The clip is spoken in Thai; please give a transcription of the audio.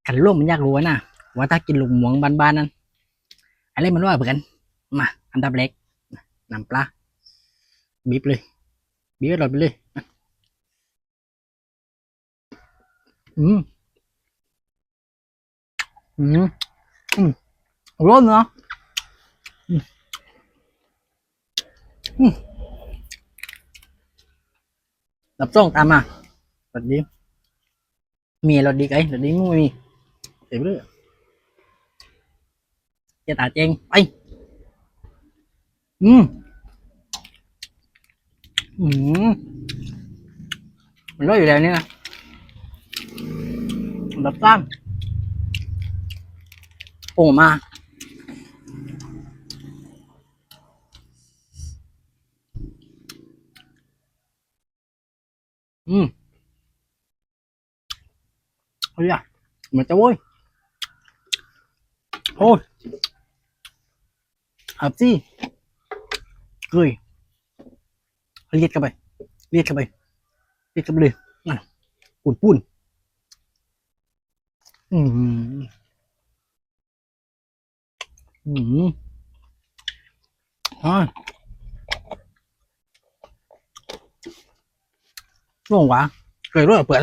กันร่วมมันอยากรู้นะว่าถ้ากินลูกหมวงบ้านๆนั้นอะไรมันว่าเหมือนกันมาอันดับแรกน้ำปลาบีบเลยบีบให้หลอดไปเลยอืมอืมอืมร้อนเนาะอืมอืมดับส่งตามมาหลอดดีมีหลอดดีไงหลอดดีไม่มีเดี๋ยวเลยจะตาเจงไปอืมอืมมันร้อนอยู่แล้วนี่นะดับซ้ำโป่งมาอืมเฮ้ยมันจะโว้ยโอ้ยอับซี่เกยเลียดเข้าไปเลียดเข้าไปเลียดเข้าไปเลยนั่นปุ่นปุ่นอืมอืมอ๋อร่วงหวะเกยร่วงเปลือก